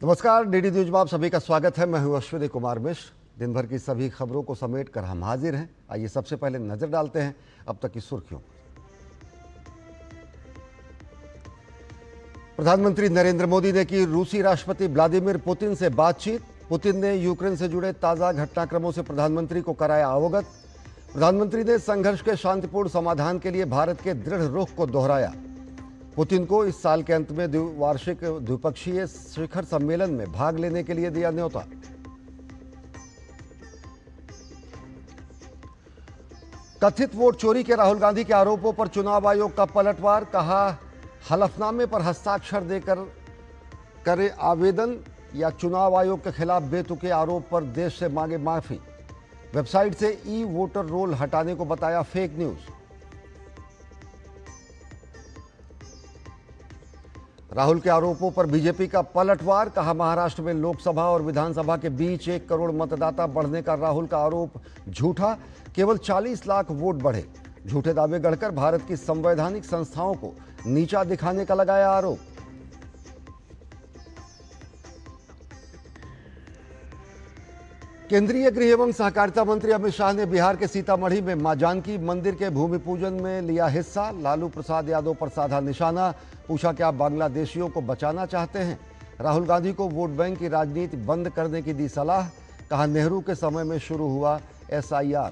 नमस्कार, DD news में आप सभी का स्वागत है। मैं हूं अश्विनी कुमार मिश्र। दिन भर की सभी खबरों को समेट कर हम हाजिर हैं। आइए सबसे पहले नजर डालते हैं अब तक की सुर्खियों। प्रधानमंत्री नरेंद्र मोदी ने की रूसी राष्ट्रपति व्लादिमीर पुतिन से बातचीत। पुतिन ने यूक्रेन से जुड़े ताजा घटनाक्रमों से प्रधानमंत्री को कराया अवगत। प्रधानमंत्री ने संघर्ष के शांतिपूर्ण समाधान के लिए भारत के दृढ़ रुख को दोहराया। पुतिन को इस साल के अंत में वार्षिक द्विपक्षीय शिखर सम्मेलन में भाग लेने के लिए दिया न्योता। कथित वोट चोरी के राहुल गांधी के आरोपों पर चुनाव आयोग का पलटवार। कहा, हलफनामे पर हस्ताक्षर देकर करे आवेदन या चुनाव आयोग के खिलाफ बेतुके आरोप पर देश से मांगे माफी। वेबसाइट से ई वोटर रोल हटाने को बताया फेक न्यूज। राहुल के आरोपों पर बीजेपी का पलटवार। कहा, महाराष्ट्र में लोकसभा और विधानसभा के बीच 1 करोड़ मतदाता बढ़ने का राहुल का आरोप झूठा। केवल 40 लाख वोट बढ़े। झूठे दावे गढ़कर भारत की संवैधानिक संस्थाओं को नीचा दिखाने का लगाया आरोप। केंद्रीय गृह एवं सहकारिता मंत्री अमित शाह ने बिहार के सीतामढ़ी में मां जानकी मंदिर के भूमि पूजन में लिया हिस्सा। लालू प्रसाद यादव पर साधा निशाना। पूछा, क्या बांग्लादेशियों को बचाना चाहते हैं? राहुल गांधी को वोट बैंक की राजनीति बंद करने की दी सलाह। कहा, नेहरू के समय में शुरू हुआ SIR।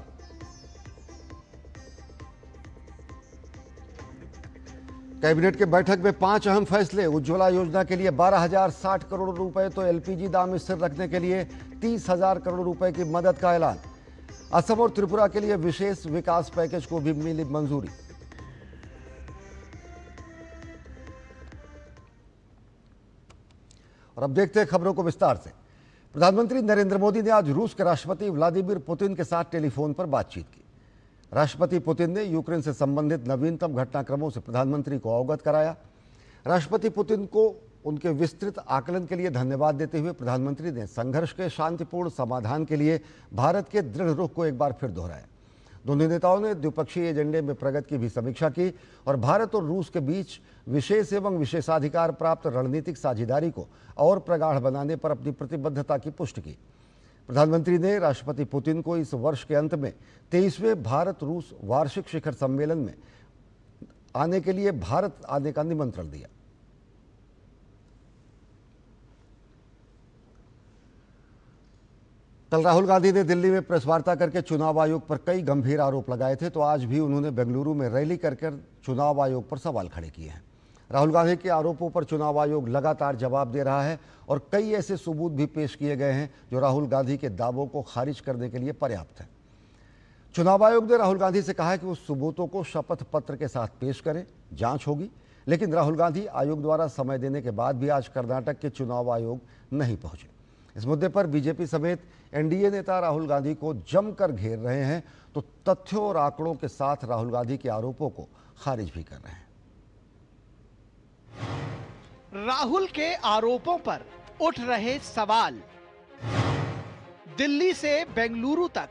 कैबिनेट के बैठक में 5 अहम फैसले। उज्ज्वला योजना के लिए 12,060 करोड़ रुपए तो LPG दाम स्थिर रखने के लिए 30,000 करोड़ रुपए की मदद का ऐलान। असम और त्रिपुरा के लिए विशेष विकास पैकेज को भी मिली मंजूरी। और अब देखते हैं खबरों को विस्तार से। प्रधानमंत्री नरेंद्र मोदी ने आज रूस के राष्ट्रपति व्लादिमीर पुतिन के साथ टेलीफोन पर बातचीत की। राष्ट्रपति पुतिन ने यूक्रेन से संबंधित नवीनतम घटनाक्रमों से प्रधानमंत्री को अवगत कराया। राष्ट्रपति पुतिन को उनके विस्तृत आकलन के लिए धन्यवाद देते हुए प्रधानमंत्री ने संघर्ष के शांतिपूर्ण समाधान के लिए भारत के दृढ़ रुख को एक बार फिर दोहराया। दोनों नेताओं ने द्विपक्षीय एजेंडे में प्रगति की भी समीक्षा की और भारत और रूस के बीच विशेष एवं विशेषाधिकार प्राप्त रणनीतिक साझेदारी को और प्रगाढ़ बनाने पर अपनी प्रतिबद्धता की पुष्टि की। प्रधानमंत्री ने राष्ट्रपति पुतिन को इस वर्ष के अंत में 23वें भारत रूस वार्षिक शिखर सम्मेलन में आने के लिए भारत आने का निमंत्रण दिया। कल राहुल गांधी ने दिल्ली में प्रेस वार्ता करके चुनाव आयोग पर कई गंभीर आरोप लगाए थे, तो आज भी उन्होंने बेंगलुरु में रैली कर चुनाव आयोग पर सवाल खड़े किए हैं। राहुल गांधी के आरोपों पर चुनाव आयोग लगातार जवाब दे रहा है और कई ऐसे सबूत भी पेश किए गए हैं जो राहुल गांधी के दावों को खारिज करने के लिए पर्याप्त है। चुनाव आयोग ने राहुल गांधी से कहा है कि वो सबूतों को शपथ पत्र के साथ पेश करें, जांच होगी। लेकिन राहुल गांधी आयोग द्वारा समय देने के बाद भी आज कर्नाटक के चुनाव आयोग नहीं पहुंचे। इस मुद्दे पर बीजेपी समेत NDA नेता राहुल गांधी को जमकर घेर रहे हैं, तो तथ्यों और आंकड़ों के साथ राहुल गांधी के आरोपों को खारिज भी कर रहे हैं। राहुल के आरोपों पर उठ रहे सवाल। दिल्ली से बेंगलुरु तक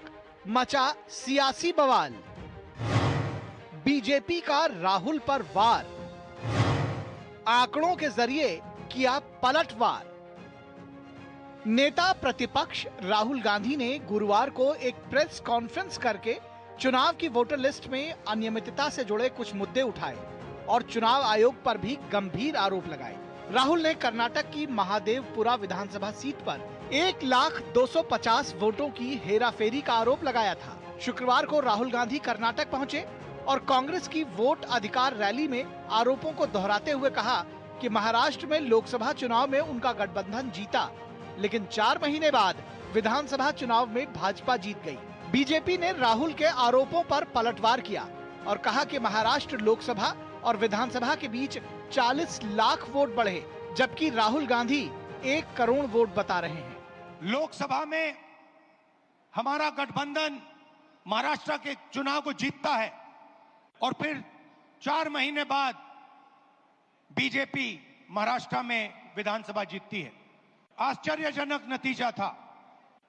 मचा सियासी बवाल। बीजेपी का राहुल पर वार। आंकड़ों के जरिए किया पलटवार। नेता प्रतिपक्ष राहुल गांधी ने गुरुवार को एक प्रेस कॉन्फ्रेंस करके चुनाव की वोटर लिस्ट में अनियमितता से जुड़े कुछ मुद्दे उठाए और चुनाव आयोग पर भी गंभीर आरोप लगाए। राहुल ने कर्नाटक की महादेवपुरा विधानसभा सीट पर 1,250 वोटों की हेराफेरी का आरोप लगाया था। शुक्रवार को राहुल गांधी कर्नाटक पहुंचे और कांग्रेस की वोट अधिकार रैली में आरोपों को दोहराते हुए कहा कि महाराष्ट्र में लोकसभा चुनाव में उनका गठबंधन जीता, लेकिन 4 महीने बाद विधानसभा चुनाव में भाजपा जीत गई। बीजेपी ने राहुल के आरोपों पर पलटवार किया और कहा कि महाराष्ट्र लोकसभा और विधानसभा के बीच 40 लाख वोट बढ़े, जबकि राहुल गांधी 1 करोड़ वोट बता रहे हैं। लोकसभा में हमारा गठबंधन महाराष्ट्र के चुनाव को जीतता है और फिर 4 महीने बाद बीजेपी महाराष्ट्र में विधानसभा जीतती है। आश्चर्यजनक नतीजा था।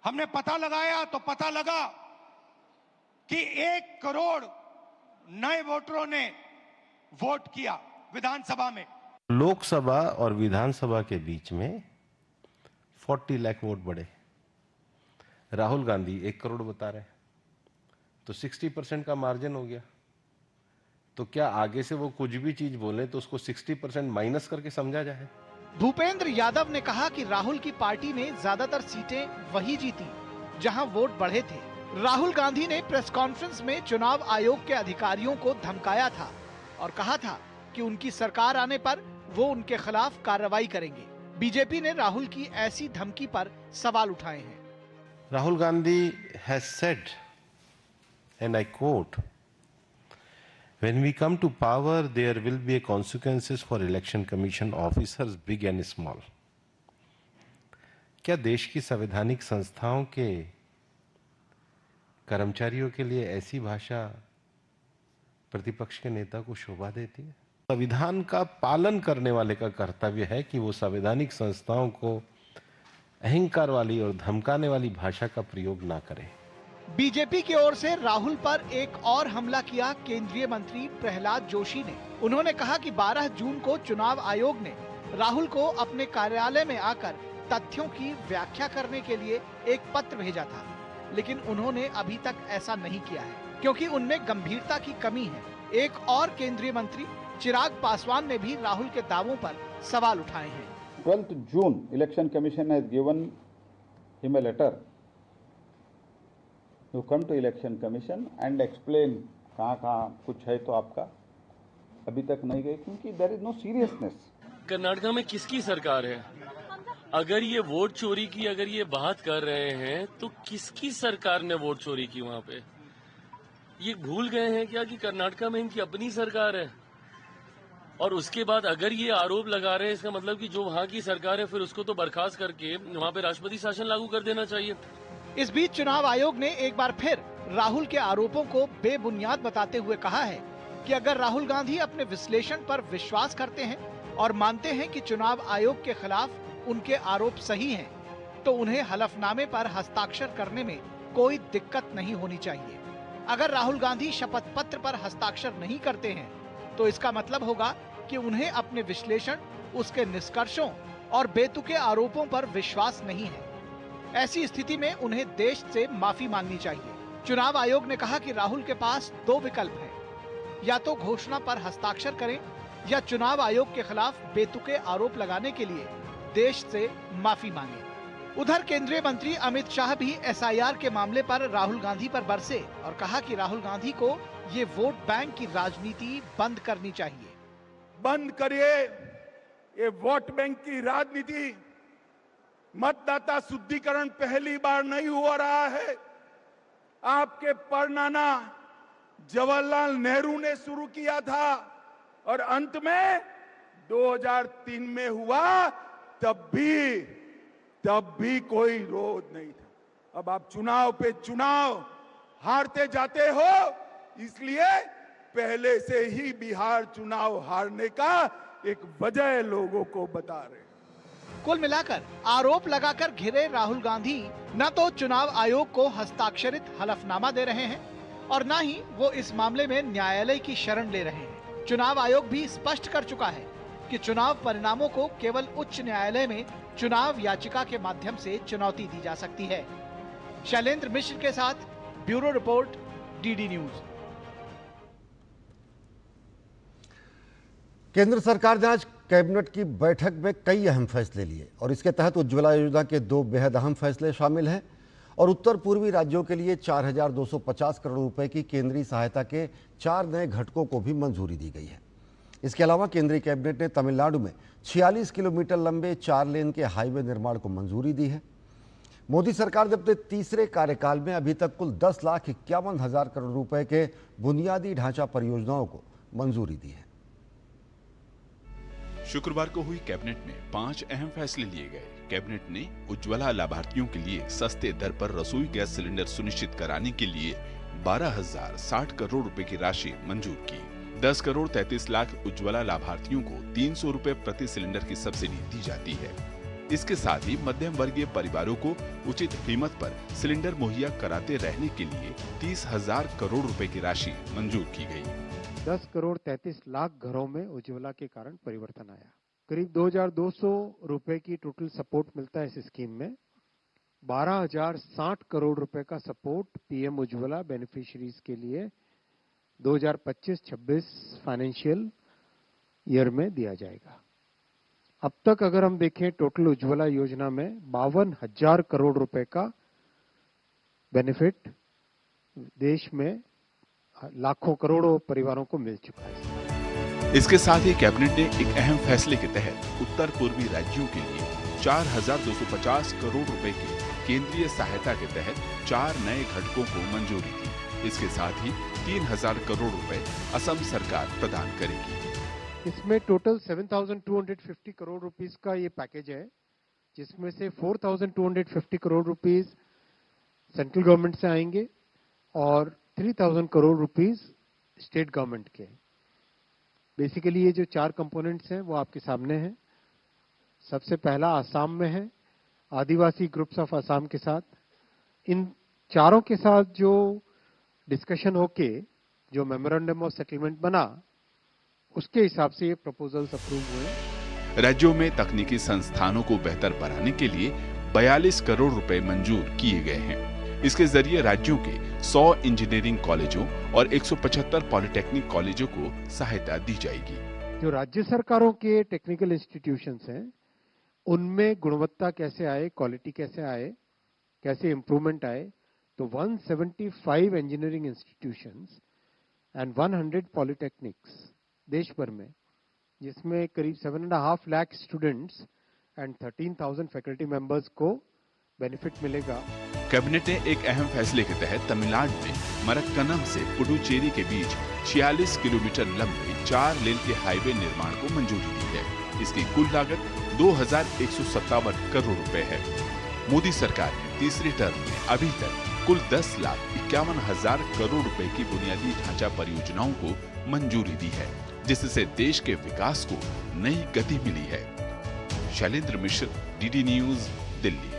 हमने पता लगाया तो पता लगा कि 1 करोड़ नए वोटरों ने वोट किया विधानसभा में। लोकसभा और विधानसभा के बीच में 40 लाख वोट बढ़े। राहुल गांधी 1 करोड़ बता रहे हैं, तो 60% का मार्जिन हो गया। तो क्या आगे से वो कुछ भी चीज बोले तो उसको 60% माइनस करके समझा जाए? भूपेंद्र यादव ने कहा कि राहुल की पार्टी ने ज्यादातर सीटें वही जीती जहां वोट बढ़े थे। राहुल गांधी ने प्रेस कॉन्फ्रेंस में चुनाव आयोग के अधिकारियों को धमकाया था और कहा था कि उनकी सरकार आने पर वो उनके खिलाफ कार्रवाई करेंगे। बीजेपी ने राहुल की ऐसी धमकी पर सवाल उठाए हैं। Rahul Gandhi has said, and I quote, "When we come to power, there will be consequences for election commission officers, big and small." क्या देश की संवैधानिक संस्थाओं के कर्मचारियों के लिए ऐसी भाषा प्रतिपक्ष के नेता को शोभा देती है? संविधान का पालन करने वाले का कर्तव्य है कि वो संवैधानिक संस्थाओं को अहंकार वाली और धमकाने वाली भाषा का प्रयोग ना करें। बीजेपी की ओर से राहुल पर एक और हमला किया केंद्रीय मंत्री प्रहलाद जोशी ने। उन्होंने कहा कि 12 जून को चुनाव आयोग ने राहुल को अपने कार्यालय में आकर तथ्यों की व्याख्या करने के लिए एक पत्र भेजा था, लेकिन उन्होंने अभी तक ऐसा नहीं किया है क्योंकि उनमें गंभीरता की कमी है। एक और केंद्रीय मंत्री चिराग पासवान ने भी राहुल के दावों पर सवाल उठाए हैं। 12th June, Election Commission has given him a letter to come to Election Commission and explain कहाँ कुछ है तो आपका अभी तक नहीं गए क्योंकि there is no seriousness। Karnataka में किसकी सरकार है? अगर ये वोट चोरी की अगर ये बात कर रहे हैं तो किसकी सरकार ने वोट चोरी की वहाँ पे? ये भूल गए हैं क्या कि कर्नाटका में इनकी अपनी सरकार है? और उसके बाद अगर ये आरोप लगा रहे हैं इसका मतलब कि जो वहाँ की सरकार है फिर उसको तो बर्खास्त करके वहाँ पे राष्ट्रपति शासन लागू कर देना चाहिए। इस बीच चुनाव आयोग ने एक बार फिर राहुल के आरोपों को बेबुनियाद बताते हुए कहा है कि अगर राहुल गांधी अपने विश्लेषण पर विश्वास करते हैं और मानते हैं कि चुनाव आयोग के खिलाफ उनके आरोप सही हैं, तो उन्हें हलफनामे पर हस्ताक्षर करने में कोई दिक्कत नहीं होनी चाहिए। अगर राहुल गांधी शपथ पत्र पर हस्ताक्षर नहीं करते हैं तो इसका मतलब होगा कि उन्हें अपने विश्लेषण, उसके निष्कर्षों और बेतुके आरोपों पर विश्वास नहीं है। ऐसी स्थिति में उन्हें देश से माफी मांगनी चाहिए। चुनाव आयोग ने कहा कि राहुल के पास 2 विकल्प हैं, या तो घोषणा पर हस्ताक्षर करें या चुनाव आयोग के खिलाफ बेतुके आरोप लगाने के लिए देश से माफी मांगे। उधर केंद्रीय मंत्री अमित शाह भी एसआईआर के मामले पर राहुल गांधी पर बरसे और कहा कि राहुल गांधी को ये वोट बैंक की राजनीति बंद करनी चाहिए। बंद करिए ये वोट बैंक की राजनीति। मतदाता शुद्धिकरण पहली बार नहीं हो रहा है। आपके परनाना जवाहरलाल नेहरू ने शुरू किया था और अंत में 2003 में हुआ, तब भी कोई विरोध नहीं था। अब आप चुनाव पे चुनाव हारते जाते हो, इसलिए पहले से ही बिहार चुनाव हारने का एक वजह लोगों को बता रहे। कुल मिलाकर आरोप लगाकर घिरे राहुल गांधी न तो चुनाव आयोग को हस्ताक्षरित हलफनामा दे रहे हैं और न ही वो इस मामले में न्यायालय की शरण ले रहे हैं। चुनाव आयोग भी स्पष्ट कर चुका है कि चुनाव परिणामों को केवल उच्च न्यायालय में चुनाव याचिका के माध्यम से चुनौती दी जा सकती है। शैलेंद्र मिश्र के साथ ब्यूरो रिपोर्ट, डीडी न्यूज। केंद्र सरकार ने आज कैबिनेट की बैठक में कई अहम फैसले लिए और इसके तहत उज्ज्वला योजना के 2 बेहद अहम फैसले शामिल हैं और उत्तर पूर्वी राज्यों के लिए 4,250 करोड़ रुपए की केंद्रीय सहायता के 4 नए घटकों को भी मंजूरी दी गई है। इसके अलावा केंद्रीय कैबिनेट ने तमिलनाडु में 46 किलोमीटर लंबे 4 लेन के हाईवे निर्माण को मंजूरी दी है। मोदी सरकार ने अपने तीसरे कार्यकाल में अभी तक कुल 10,51,000 करोड़ रुपए के बुनियादी ढांचा परियोजनाओं को मंजूरी दी है। शुक्रवार को हुई कैबिनेट में 5 अहम फैसले लिए गए। कैबिनेट ने उज्ज्वला लाभार्थियों के लिए सस्ते दर पर रसोई गैस सिलेंडर सुनिश्चित कराने के लिए 12,060 करोड़ रुपए की राशि मंजूर की। 10 करोड़ 33 लाख उज्ज्वला लाभार्थियों को 300 रुपए प्रति सिलेंडर की सब्सिडी दी जाती है। इसके साथ ही मध्यम वर्गीय परिवारों को उचित कीमत पर सिलेंडर मुहैया कराते रहने के लिए 30,000 करोड़ रुपए की राशि मंजूर की गई। 10 करोड़ 33 लाख घरों में उज्ज्वला के कारण परिवर्तन आया। करीब 2,200 रुपए की टोटल सपोर्ट मिलता है इस स्कीम में। 12,060 करोड़ रुपए का सपोर्ट पीएम उज्ज्वला बेनिफिशियरीज के लिए 2025-26 फाइनेंशियल ईयर में दिया जाएगा। अब तक अगर हम देखें टोटल उज्ज्वला योजना में 52,000 करोड़ रुपए का बेनिफिट देश में लाखों करोड़ों परिवारों को मिल चुका है। इसके साथ ही कैबिनेट ने एक अहम फैसले के तहत उत्तर पूर्वी राज्यों के लिए 4,250 करोड़ रुपए की केंद्रीय सहायता के तहत 4 नए घटकों को मंजूरी दी। इसके साथ ही 3,000 करोड़ रुपए असम सरकार प्रदान करेगी। इसमें टोटल 7,250 करोड़ रुपीस का ये पैकेज है, जिसमें से 4,250 करोड़ रुपीस सेंट्रल गवर्नमेंट से आएंगे और 3,000 करोड़ रुपीस स्टेट गवर्नमेंट के। बेसिकली ये जो 4 कंपोनेंट्स हैं वो आपके सामने हैं। सबसे पहला आसाम में है, आदिवासी ग्रुप्स ऑफ आसाम के साथ। इन चारों के साथ जो डिस्कशन होके जो मेमोरेंडम ऑफ सेटलमेंट बना, उसके हिसाब से ये प्रपोजल्स अप्रूव हुए। राज्यों में तकनीकी संस्थानों को बेहतर बनाने के लिए 42 करोड़ रुपए मंजूर किए गए हैं। इसके जरिए राज्यों के 100 इंजीनियरिंग कॉलेजों और 175 पॉलिटेक्निक कॉलेजों को सहायता दी जाएगी। जो राज्य सरकारों के टेक्निकल इंस्टीट्यूशंस हैं, उनमें गुणवत्ता कैसे आए, क्वालिटी कैसे आए, कैसे इंप्रूवमेंट आए, तो 175 इंजीनियरिंग इंस्टीट्यूशंस एंड 100 पॉलिटेक्निक्स देश भर में, जिसमें करीब 7.5 lakh students and 13,000 faculty members को बेनिफिट मिलेगा। कैबिनेट ने एक अहम फैसले के तहत तमिलनाडु में मरक्कनम से पुडुचेरी के बीच 46 किलोमीटर लंबे 4 लेन के हाईवे निर्माण को मंजूरी दी है। इसकी कुल लागत 2,157 करोड़ रुपए है। मोदी सरकार ने तीसरी टर्म में अभी तक कुल 10,51,000 करोड़ रुपए की बुनियादी ढांचा परियोजनाओं को मंजूरी दी है, जिससे देश के विकास को नई गति मिली है। शैलेंद्र मिश्र, डीडी न्यूज, दिल्ली।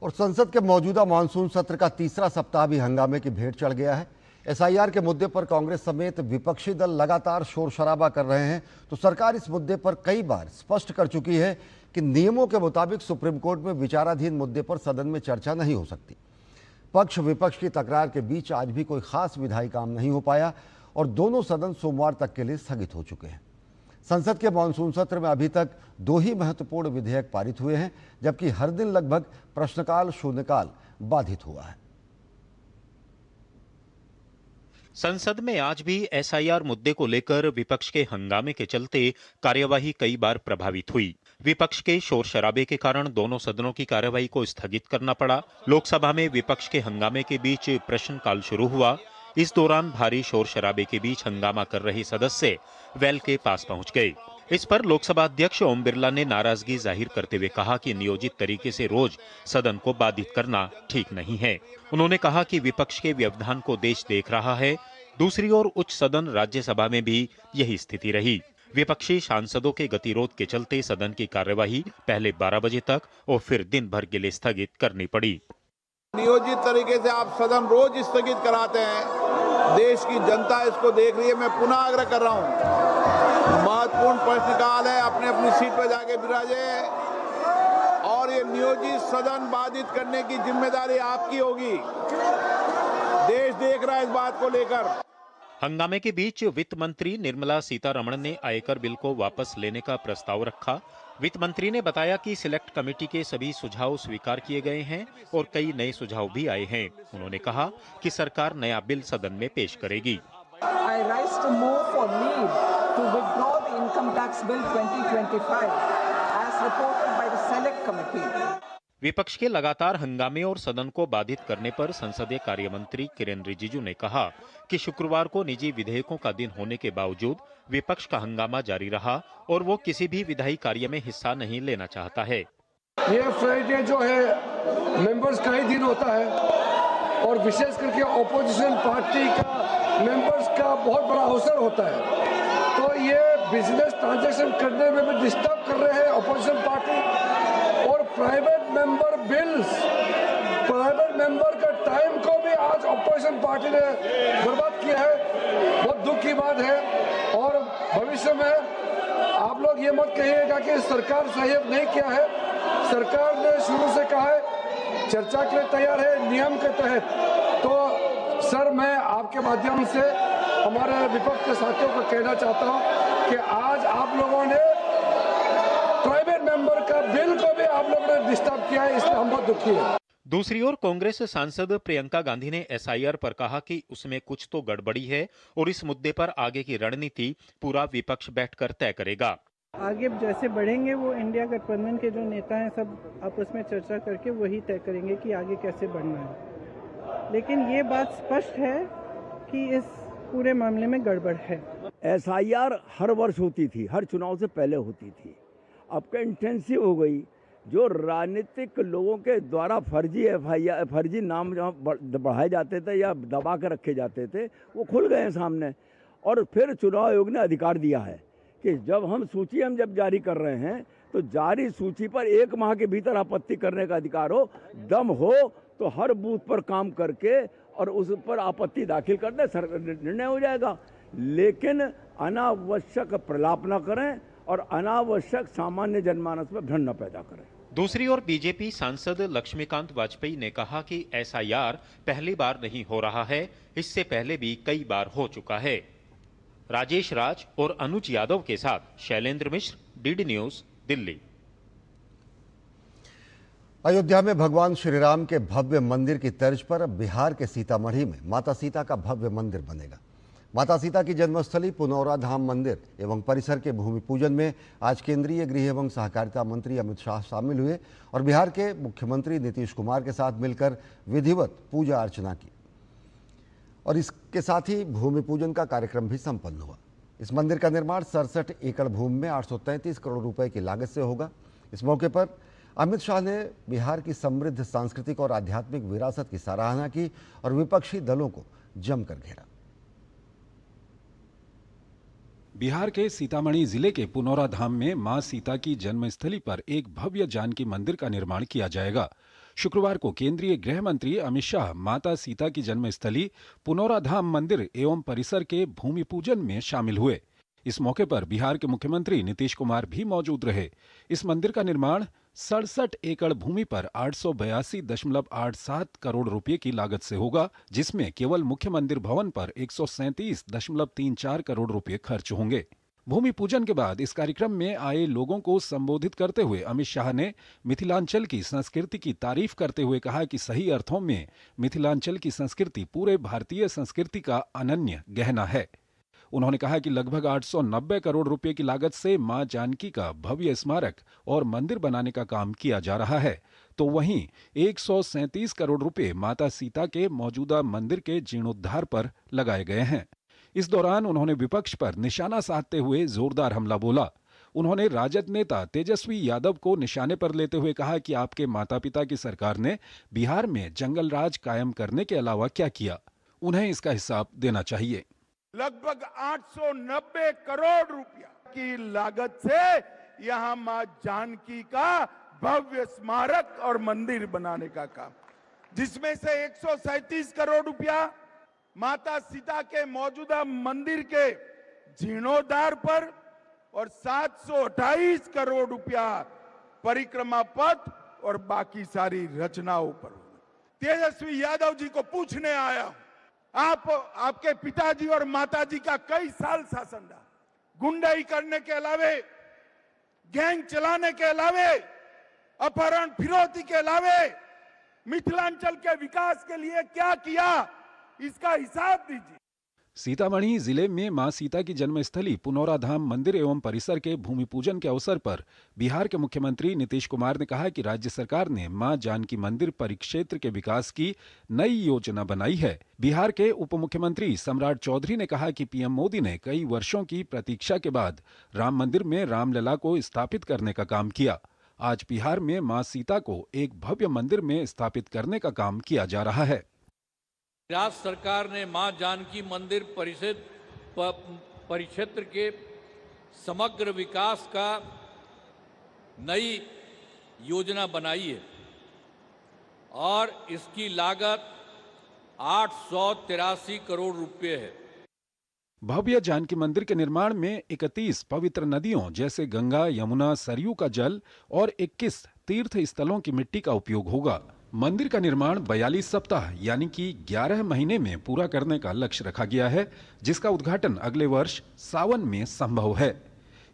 और संसद के मौजूदा मानसून सत्र का तीसरा सप्ताह भी हंगामे की भेंट चढ़ गया है। एसआईआर के मुद्दे पर कांग्रेस समेत विपक्षी दल लगातार शोर शराबा कर रहे हैं, तो सरकार इस मुद्दे पर कई बार स्पष्ट कर चुकी है कि नियमों के मुताबिक सुप्रीम कोर्ट में विचाराधीन मुद्दे पर सदन में चर्चा नहीं हो सकती। पक्ष विपक्ष की तकरार के बीच आज भी कोई खास विधायी काम नहीं हो पाया और दोनों सदन सोमवार तक के लिए स्थगित हो चुके हैं। संसद के मानसून सत्र में अभी तक 2 ही महत्वपूर्ण विधेयक पारित हुए हैं, जबकि हर दिन लगभग प्रश्नकाल शून्यकाल बाधित हुआ है। संसद में आज भी एसआईआर मुद्दे को लेकर विपक्ष के हंगामे के चलते कार्यवाही कई बार प्रभावित हुई। विपक्ष के शोर शराबे के कारण दोनों सदनों की कार्यवाही को स्थगित करना पड़ा। लोकसभा में विपक्ष के हंगामे के बीच प्रश्नकाल शुरू हुआ। इस दौरान भारी शोर शराबे के बीच हंगामा कर रहे सदस्य वेल के पास पहुंच गए। इस पर लोकसभा अध्यक्ष ओम बिरला ने नाराजगी जाहिर करते हुए कहा कि नियोजित तरीके से रोज सदन को बाधित करना ठीक नहीं है। उन्होंने कहा कि विपक्ष के व्यवधान को देश देख रहा है। दूसरी ओर उच्च सदन राज्यसभा में भी यही स्थिति रही। विपक्षी सांसदों के गतिरोध के चलते सदन की कार्यवाही पहले 12 बजे तक और फिर दिन भर के लिए स्थगित करनी पड़ी। नियोजित तरीके से आप सदन रोज स्थगित कराते हैं। देश की जनता इसको देख रही है। मैं पुनः आग्रह कर रहा हूं, महत्वपूर्ण प्रश्नकाल है, अपने अपनी सीट पर जाके विराजे और ये नियोजित सदन बाधित करने की जिम्मेदारी आपकी होगी। देश देख रहा है इस बात को लेकर। हंगामे के बीच वित्त मंत्री निर्मला सीतारमण ने आयकर बिल को वापस लेने का प्रस्ताव रखा। वित्त मंत्री ने बताया कि सिलेक्ट कमेटी के सभी सुझाव स्वीकार किए गए हैं और कई नए सुझाव भी आए हैं। उन्होंने कहा कि सरकार नया बिल सदन में पेश करेगी। I rise to move for leave to withdraw the income tax bill 2025 as reported by the select committee. विपक्ष के लगातार हंगामे और सदन को बाधित करने पर संसदीय कार्य मंत्री किरेन रिजिजू ने कहा कि शुक्रवार को निजी विधेयकों का दिन होने के बावजूद विपक्ष का हंगामा जारी रहा और वो किसी भी विधायी कार्य में हिस्सा नहीं लेना चाहता है। ये फ्राइडे जो है मेंबर्स का ही दिन होता है और विशेष करके ऑपोजिशन पार्टी का मेंबर्स का बहुत बड़ा अवसर होता है, तो ये बिजनेस ट्रांजैक्शन करने में भी डिस्टर्ब कर रहे हैं ऑपोजिशन पार्टी। और private member bills, private member का टाइम को भी आज ऑपोजिशन ऑपोजिशन पार्टी ने बर्बाद किया है, बहुत दुख की बात है। और भविष्य में आप लोग ये मत कहिएगा कि सरकार सहयोग नहीं किया है। सरकार ने शुरू से कहा है चर्चा के लिए तैयार है नियम के तहत। तो सर, मैं आपके माध्यम से हमारे विपक्ष के साथियों को कहना चाहता हूं कि आज आप लोगों ने प्राइवेट मेंबर का बिल को भी आप लोगों ने डिस्टर्ब किया है, इसलिए हम बहुत दुखी हैं। दूसरी ओर कांग्रेस सांसद प्रियंका गांधी ने एसआईआर पर कहा कि उसमें कुछ तो गड़बड़ी है और इस मुद्दे पर आगे की रणनीति पूरा विपक्ष बैठकर तय करेगा। आगे जैसे बढ़ेंगे वो इंडिया गठबंधन के जो नेता हैं सब आपस में चर्चा करके वही तय करेंगे कि आगे कैसे बढ़ना है। लेकिन ये बात स्पष्ट है कि इस पूरे मामले में गड़बड़ है। एसआईआर हर वर्ष होती थी, हर चुनाव से पहले होती थी। अब का इंटेंसिव हो गई। जो राजनीतिक लोगों के द्वारा फर्जी नाम बढ़ाए जाते थे या दबा के रखे जाते थे, वो खुल गए हैं सामने। और फिर चुनाव आयोग ने अधिकार दिया है कि जब हम जब जारी कर रहे हैं तो जारी सूची पर 1 माह के भीतर आपत्ति करने का अधिकार हो। दम हो तो हर बूथ पर काम करके और उस पर आपत्ति दाखिल कर दे, निर्णय हो जाएगा। लेकिन अनावश्यक प्रलाप न करें और अनावश्यक सामान्य जनमानस में भ्रम न पैदा करें। दूसरी ओर बीजेपी सांसद लक्ष्मीकांत वाजपेयी ने कहा कि एसआईआर पहली बार नहीं हो रहा है, इससे पहले भी कई बार हो चुका है। राजेश राज और अनुज यादव के साथ शैलेंद्र मिश्र, डीडी न्यूज, दिल्ली। अयोध्या में भगवान श्री राम के भव्य मंदिर की तर्ज पर बिहार के सीतामढ़ी में माता सीता का भव्य मंदिर बनेगा। माता सीता की जन्मस्थली पुनौरा धाम मंदिर एवं परिसर के भूमि पूजन में आज केंद्रीय गृह एवं सहकारिता मंत्री अमित शाह शामिल हुए और बिहार के मुख्यमंत्री नीतीश कुमार के साथ मिलकर विधिवत पूजा अर्चना की और इसके साथ ही भूमि पूजन का कार्यक्रम भी संपन्न हुआ। इस मंदिर का निर्माण 67 एकड़ भूमि में 833 करोड़ रुपए की लागत से होगा। इस मौके पर अमित शाह ने बिहार की समृद्ध सांस्कृतिक और आध्यात्मिक विरासत की सराहना की और विपक्षी दलों को जमकर घेरा। बिहार के सीतामढ़ी जिले के पुनौरा धाम में मां सीता की जन्मस्थली पर एक भव्य जानकी मंदिर का निर्माण किया जाएगा। शुक्रवार को केंद्रीय गृह मंत्री अमित शाह माता सीता की जन्मस्थली पुनौरा धाम मंदिर एवं परिसर के भूमि पूजन में शामिल हुए। इस मौके पर बिहार के मुख्यमंत्री नीतीश कुमार भी मौजूद रहे। इस मंदिर का निर्माण 67 एकड़ भूमि पर 882.87 करोड़ रुपए की लागत से होगा, जिसमें केवल मुख्य मंदिर भवन पर 137.34 करोड़ रुपए खर्च होंगे। भूमि पूजन के बाद इस कार्यक्रम में आए लोगों को संबोधित करते हुए अमित शाह ने मिथिलांचल की संस्कृति की तारीफ करते हुए कहा कि सही अर्थों में मिथिलांचल की संस्कृति पूरे भारतीय संस्कृति का अनन्य गहना है। उन्होंने कहा कि लगभग 890 करोड़ रुपए की लागत से मां जानकी का भव्य स्मारक और मंदिर बनाने का काम किया जा रहा है, तो वहीं 137 करोड़ रुपए माता सीता के मौजूदा मंदिर के जीर्णोद्धार पर लगाए गए हैं। इस दौरान उन्होंने विपक्ष पर निशाना साधते हुए जोरदार हमला बोला। उन्होंने राजद नेता तेजस्वी यादव को निशाने पर लेते हुए कहा कि आपके माता पिता की सरकार ने बिहार में जंगल राज कायम करने के अलावा क्या किया, उन्हें इसका हिसाब देना चाहिए। लगभग 890 करोड़ रुपया की लागत से यहां मां जानकी का भव्य स्मारक और मंदिर बनाने का काम, जिसमें से 137 करोड़ रुपया माता सीता के मौजूदा मंदिर के जीर्णोद्धार पर और 728 करोड़ रुपया परिक्रमा पथ और बाकी सारी रचनाओं पर। तेजस्वी यादव जी को पूछने आया, आपके पिताजी और माताजी का कई साल शासन रहा, गुंडाई करने के अलावे, गैंग चलाने के अलावे, अपहरण फिरौती के अलावे मिथिलांचल के विकास के लिए क्या किया, इसका हिसाब दीजिए। सीतामढ़ी जिले में मां सीता की जन्मस्थली पुनौरा धाम मंदिर एवं परिसर के भूमि पूजन के अवसर पर बिहार के मुख्यमंत्री नीतीश कुमार ने कहा कि राज्य सरकार ने मां जानकी मंदिर परिक्षेत्र के विकास की नई योजना बनाई है। बिहार के उप मुख्यमंत्री सम्राट चौधरी ने कहा कि पीएम मोदी ने कई वर्षों की प्रतीक्षा के बाद राम मंदिर में रामलला को स्थापित करने का काम किया। आज बिहार में मां सीता को एक भव्य मंदिर में स्थापित करने का काम किया जा रहा है। राज्य सरकार ने मां जानकी मंदिर परिक्षेत्र के समग्र विकास का नई योजना बनाई है और इसकी लागत 883 करोड़ रुपए है। भव्य जानकी मंदिर के निर्माण में 31 पवित्र नदियों जैसे गंगा, यमुना, सरयू का जल और 21 तीर्थ स्थलों की मिट्टी का उपयोग होगा। मंदिर का निर्माण 42 सप्ताह यानी कि 11 महीने में पूरा करने का लक्ष्य रखा गया है, जिसका उद्घाटन अगले वर्ष सावन में संभव है।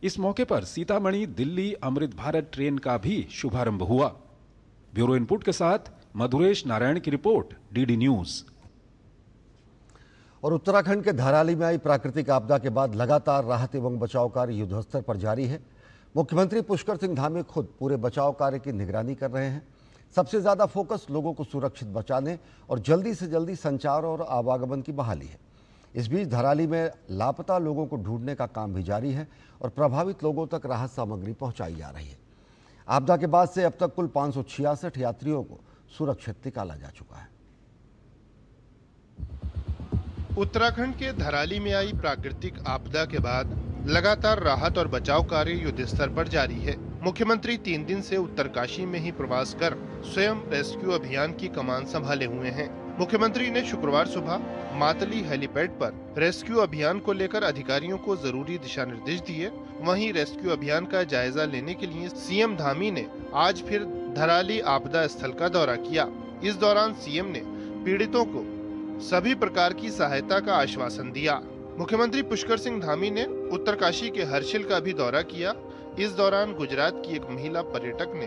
इस मौके पर सीतामढ़ी दिल्ली अमृत भारत ट्रेन का भी शुभारंभ हुआ। ब्यूरो इनपुट के साथ मधुरेश नारायण की रिपोर्ट, डीडी न्यूज। और उत्तराखंड के धराली में आई प्राकृतिक आपदा के बाद लगातार राहत एवं बचाव कार्य युद्धस्तर पर जारी है। मुख्यमंत्री पुष्कर सिंह धामी खुद पूरे बचाव कार्य की निगरानी कर रहे हैं। सबसे ज्यादा फोकस लोगों को सुरक्षित बचाने और जल्दी से जल्दी संचार और आवागमन की बहाली है। इस बीच धराली में लापता लोगों को ढूंढने का काम भी जारी है और प्रभावित लोगों तक राहत सामग्री पहुंचाई जा रही है। आपदा के बाद से अब तक कुल 566 यात्रियों को सुरक्षित निकाला जा चुका है। उत्तराखंड के धराली में आई प्राकृतिक आपदा के बाद लगातार राहत और बचाव कार्य युद्ध स्तर पर जारी है। मुख्यमंत्री 3 दिन से उत्तरकाशी में ही प्रवास कर स्वयं रेस्क्यू अभियान की कमान संभाले हुए हैं। मुख्यमंत्री ने शुक्रवार सुबह मातली हेलीपैड पर रेस्क्यू अभियान को लेकर अधिकारियों को जरूरी दिशा निर्देश दिए। वहीं रेस्क्यू अभियान का जायजा लेने के लिए सीएम धामी ने आज फिर धराली आपदा स्थल का दौरा किया। इस दौरान सीएम ने पीड़ितों को सभी प्रकार की सहायता का आश्वासन दिया। मुख्यमंत्री पुष्कर सिंह धामी ने उत्तरकाशी के हर्षिल का भी दौरा किया। इस दौरान गुजरात की एक महिला पर्यटक ने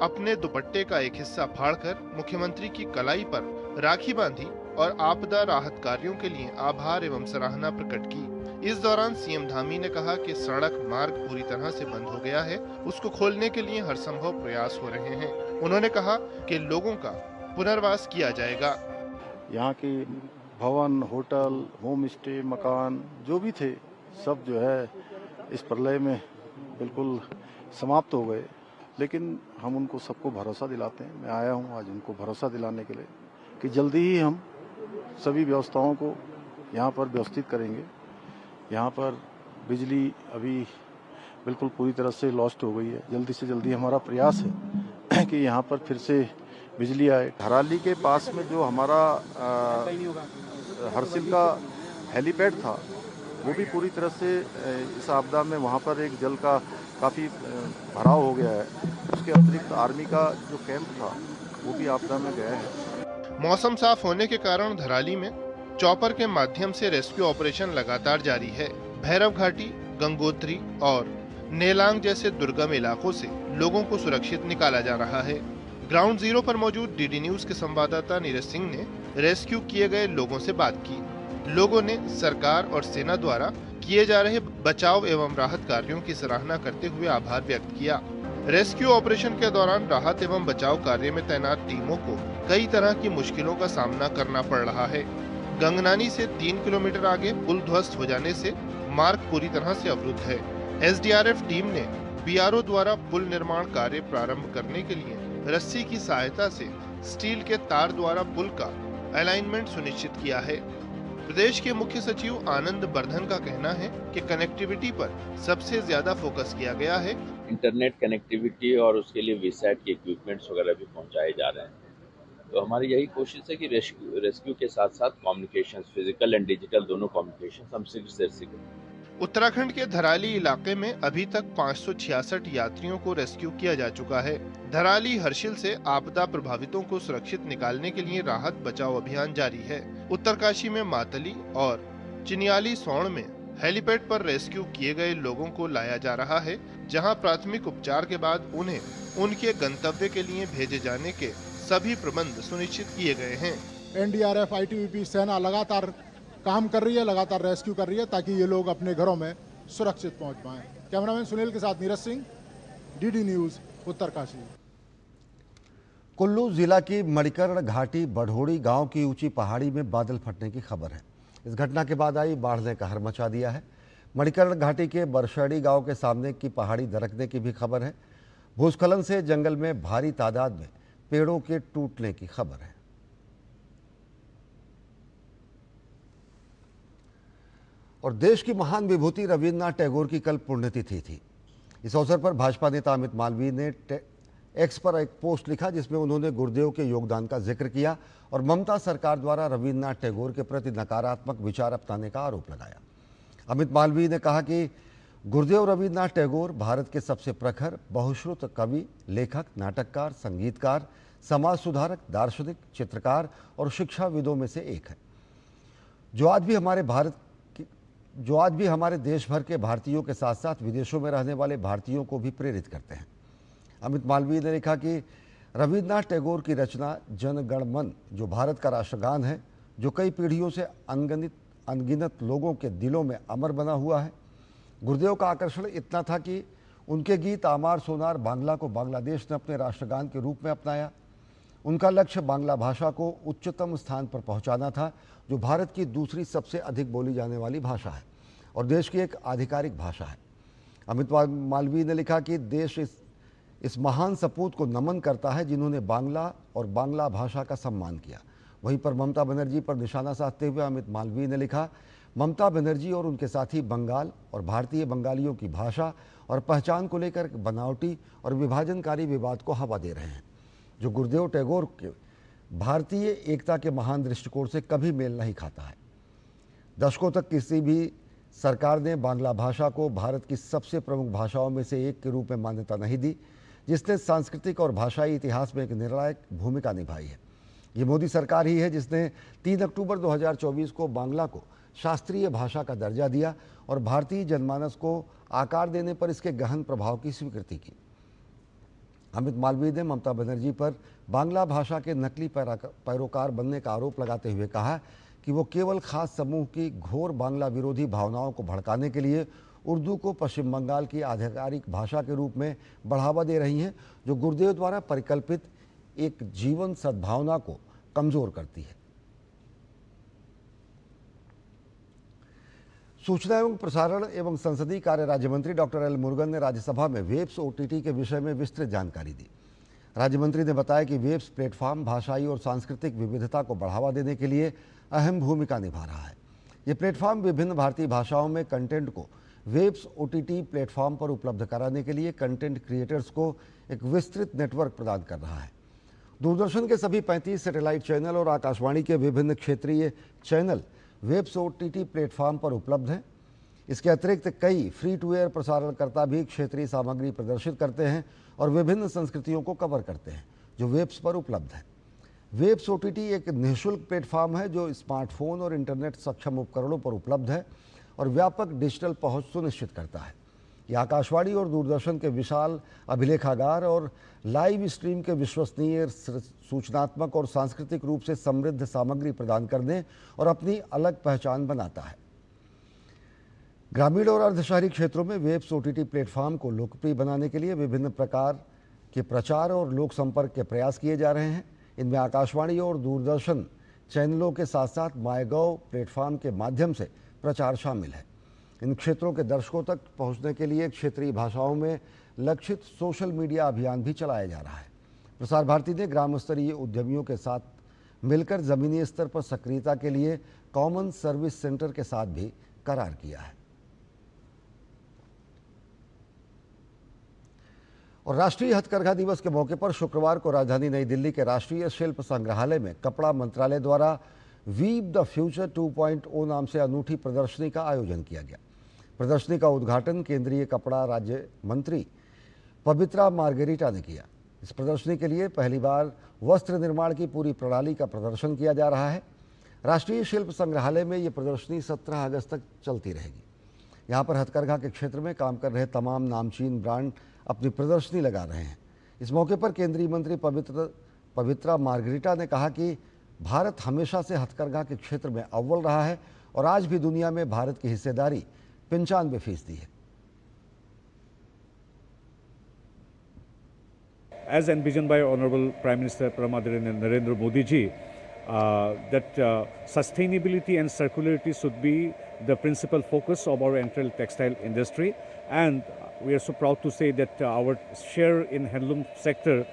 अपने दुपट्टे का एक हिस्सा फाड़कर मुख्यमंत्री की कलाई पर राखी बांधी और आपदा राहत कार्यों के लिए आभार एवं सराहना प्रकट की। इस दौरान सीएम धामी ने कहा कि सड़क मार्ग पूरी तरह से बंद हो गया है, उसको खोलने के लिए हर संभव प्रयास हो रहे हैं। उन्होंने कहा कि लोगों का पुनर्वास किया जाएगा। यहाँ के भवन, होटल, होम स्टे, मकान जो भी थे सब जो है इस प्रलय में बिल्कुल समाप्त हो गए, लेकिन हम उनको सबको भरोसा दिलाते हैं। मैं आया हूँ आज उनको भरोसा दिलाने के लिए कि जल्दी ही हम सभी व्यवस्थाओं को यहाँ पर व्यवस्थित करेंगे। यहाँ पर बिजली अभी बिल्कुल पूरी तरह से लॉस्ट हो गई है। जल्दी से जल्दी हमारा प्रयास है कि यहाँ पर फिर से बिजली आए। धराली के पास में जो हमारा हर्षिल का हेलीपैड था वो भी पूरी तरह से इस आपदा में वहाँ पर एक जल का काफ़ी भराव हो गया है। उसके अतिरिक्त आर्मी का जो कैंप था वो भी आपदा में गया है। मौसम साफ होने के कारण धराली में चॉपर के माध्यम से रेस्क्यू ऑपरेशन लगातार जारी है। भैरव घाटी, गंगोत्री और नेलांग जैसे दुर्गम इलाकों से लोगों को सुरक्षित निकाला जा रहा है। ग्राउंड जीरो पर मौजूद डीडी न्यूज के संवाददाता नीरज सिंह ने रेस्क्यू किए गए लोगों से बात की। लोगों ने सरकार और सेना द्वारा किए जा रहे बचाव एवं राहत कार्यों की सराहना करते हुए आभार व्यक्त किया। रेस्क्यू ऑपरेशन के दौरान राहत एवं बचाव कार्य में तैनात टीमों को कई तरह की मुश्किलों का सामना करना पड़ रहा है। गंगनानी से 3 किलोमीटर आगे पुल ध्वस्त हो जाने से मार्ग पूरी तरह से अवरुद्ध है। एसडीआरएफ टीम ने बीआरओ द्वारा पुल निर्माण कार्य प्रारंभ करने के लिए रस्सी की सहायता से स्टील के तार द्वारा पुल का अलाइनमेंट सुनिश्चित किया है। प्रदेश के मुख्य सचिव आनंद वर्धन का कहना है कि कनेक्टिविटी पर सबसे ज्यादा फोकस किया गया है। इंटरनेट कनेक्टिविटी और उसके लिए वीसैट के इक्विपमेंट्स वगैरह भी पहुंचाए जा रहे हैं। तो हमारी यही कोशिश है कि रेस्क्यू के साथ साथ कम्युनिकेशन, फिजिकल एंड डिजिटल दोनों कम्युनिकेशन हम शीघ्र से शीघ्र। उत्तराखंड के धराली इलाके में अभी तक 566 यात्रियों को रेस्क्यू किया जा चुका है। धराली हर्षिल से आपदा प्रभावितों को सुरक्षित निकालने के लिए राहत बचाव अभियान जारी है। उत्तरकाशी में मातली और चिनियाली सौण में हेलीपैड पर रेस्क्यू किए गए लोगों को लाया जा रहा है, जहां प्राथमिक उपचार के बाद उन्हें उनके गंतव्य के लिए भेजे जाने के सभी प्रबंध सुनिश्चित किए गए हैं। एनडीआरएफ, आईटीबीपी, सेना लगातार काम कर रही है, लगातार रेस्क्यू कर रही है ताकि ये लोग अपने घरों में सुरक्षित पहुंच पाएं। कैमरामैन सुनील के साथ नीरज सिंह, डीडी न्यूज, उत्तरकाशी। कुल्लू जिला की मणिकर्ण घाटी बढ़ोड़ी गांव की ऊंची पहाड़ी में बादल फटने की खबर है। इस घटना के बाद आई बाढ़ ने कहर मचा दिया है। मणिकर्ण घाटी के बरशड़ी गांव के सामने की पहाड़ी दरकने की भी खबर है। भूस्खलन से जंगल में भारी तादाद में पेड़ों के टूटने की खबर है। और देश की महान विभूति रविन्द्रनाथ टैगोर की कल पुण्यतिथि थी। इस अवसर पर भाजपा नेता अमित मालवीय ने एक्स पर एक पोस्ट लिखा जिसमें उन्होंने गुरुदेव के योगदान का जिक्र किया और ममता सरकार द्वारा रविन्द्रनाथ टैगोर के प्रति नकारात्मक विचार अपनाने का आरोप लगाया। अमित मालवीय ने कहा कि गुरुदेव रविन्द्रनाथ टैगोर भारत के सबसे प्रखर, बहुश्रुत कवि, लेखक, नाटककार, संगीतकार, समाज सुधारक, दार्शनिक, चित्रकार और शिक्षाविदों में से एक है, जो आज भी हमारे देश भर के भारतीयों के साथ साथ विदेशों में रहने वाले भारतीयों को भी प्रेरित करते हैं। अमित मालवीय ने लिखा कि रविन्द्रनाथ टैगोर की रचना जन गण मन, जो भारत का राष्ट्रगान है, जो कई पीढ़ियों से अनगिनत लोगों के दिलों में अमर बना हुआ है। गुरुदेव का आकर्षण इतना था कि उनके गीत आमार सोनार बांग्ला को बांग्लादेश ने अपने राष्ट्रगान के रूप में अपनाया। उनका लक्ष्य बांग्ला भाषा को उच्चतम स्थान पर पहुंचाना था, जो भारत की दूसरी सबसे अधिक बोली जाने वाली भाषा है और देश की एक आधिकारिक भाषा है। अमित मालवीय ने लिखा कि देश इस महान सपूत को नमन करता है जिन्होंने बांग्ला और बांग्ला भाषा का सम्मान किया। वहीं पर ममता बनर्जी पर निशाना साधते हुए अमित मालवीय ने लिखा, ममता बनर्जी और उनके साथी बंगाल और भारतीय बंगालियों की भाषा और पहचान को लेकर बनावटी और विभाजनकारी विवाद को हवा दे रहे हैं, जो गुरुदेव टैगोर के भारतीय एकता के महान दृष्टिकोण से कभी मेल नहीं खाता है। दशकों तक किसी भी सरकार ने बांग्ला भाषा को भारत की सबसे प्रमुख भाषाओं में से एक के रूप में मान्यता नहीं दी, जिसने सांस्कृतिक और भाषाई इतिहास में एक निर्णायक भूमिका निभाई है। ये मोदी सरकार ही है जिसने 3 अक्टूबर 2024 को बांग्ला को शास्त्रीय भाषा का दर्जा दिया और भारतीय जनमानस को आकार देने पर इसके गहन प्रभाव की स्वीकृति की। अमित मालवीय ने ममता बनर्जी पर बांग्ला भाषा के नकली पैरोकार बनने का आरोप लगाते हुए कहा कि वो केवल खास समूह की घोर बांग्ला विरोधी भावनाओं को भड़काने के लिए उर्दू को पश्चिम बंगाल की आधिकारिक भाषा के रूप में बढ़ावा दे रही हैं, जो गुरुदेव द्वारा परिकल्पित एक जीवन सद्भावना को कमजोर करती है। सूचना एवं प्रसारण एवं संसदीय कार्य राज्य मंत्री डॉक्टर एल मुरुगन ने राज्यसभा में वेब्स ओटीटी के विषय में विस्तृत जानकारी दी। राज्य मंत्री ने बताया कि वेब्स प्लेटफॉर्म भाषाई और सांस्कृतिक विविधता को बढ़ावा देने के लिए अहम भूमिका निभा रहा है। ये प्लेटफॉर्म विभिन्न भारतीय भाषाओं में कंटेंट को वेब्स ओटीटी प्लेटफॉर्म पर उपलब्ध कराने के लिए कंटेंट क्रिएटर्स को एक विस्तृत नेटवर्क प्रदान कर रहा है। दूरदर्शन के सभी 35 सैटेलाइट चैनल और आकाशवाणी के विभिन्न क्षेत्रीय चैनल वेब्स ओटीटी प्लेटफॉर्म पर उपलब्ध हैं। इसके अतिरिक्त कई फ्री टू एयर प्रसारणकर्ता भी क्षेत्रीय सामग्री प्रदर्शित करते हैं और विभिन्न संस्कृतियों को कवर करते हैं, जो वेब्स पर उपलब्ध है। वेब्स ओटीटी एक निःशुल्क प्लेटफॉर्म है जो स्मार्टफोन और इंटरनेट सक्षम उपकरणों पर उपलब्ध है और व्यापक डिजिटल पहुंच सुनिश्चित करता है। यह आकाशवाणी और दूरदर्शन के विशाल अभिलेखागार और लाइव स्ट्रीम के विश्वसनीय, सूचनात्मक और सांस्कृतिक रूप से समृद्ध सामग्री प्रदान करने और अपनी अलग पहचान बनाता है। ग्रामीण और अर्धशहरी क्षेत्रों में वेब्स ओटीटी प्लेटफॉर्म को लोकप्रिय बनाने के लिए विभिन्न प्रकार के प्रचार और लोक संपर्क के प्रयास किए जा रहे हैं। इनमें आकाशवाणी और दूरदर्शन चैनलों के साथ साथ माईगॉव प्लेटफॉर्म के माध्यम से प्रचार शामिल है। इन क्षेत्रों के दर्शकों तक पहुंचने के लिए क्षेत्रीय भाषाओं में लक्षित सोशल मीडिया अभियान भी चलाया जा रहा है। प्रसार भारती ने ग्राम स्तरीय उद्यमियों के साथ मिलकर जमीनी स्तर पर सक्रियता के लिए कॉमन सर्विस सेंटर के साथ भी करार किया है। और राष्ट्रीय हथकरघा दिवस के मौके पर शुक्रवार को राजधानी नई दिल्ली के राष्ट्रीय शिल्प संग्रहालय में कपड़ा मंत्रालय द्वारा वीव द फ्यूचर 2.0 नाम से अनूठी प्रदर्शनी का आयोजन किया गया। प्रदर्शनी का उद्घाटन केंद्रीय कपड़ा राज्य मंत्री पवित्रा मार्गेरिटा ने किया। इस प्रदर्शनी के लिए पहली बार वस्त्र निर्माण की पूरी प्रणाली का प्रदर्शन किया जा रहा है। राष्ट्रीय शिल्प संग्रहालय में ये प्रदर्शनी 17 अगस्त तक चलती रहेगी। यहाँ पर हथकरघा के क्षेत्र में काम कर रहे तमाम नामचीन ब्रांड अपनी प्रदर्शनी लगा रहे हैं। इस मौके पर केंद्रीय मंत्री पवित्रा मार्गेरिटा ने कहा कि भारत हमेशा से हथकरघा के क्षेत्र में अव्वल रहा है और आज भी दुनिया में भारत की हिस्सेदारी 95% है। As envisioned by Honorable Prime Minister Pradhan Narendra Modi ji, that sustainability and circularity should be the principal focus of our entire textile industry, and we are so proud to say that our share in handloom sector,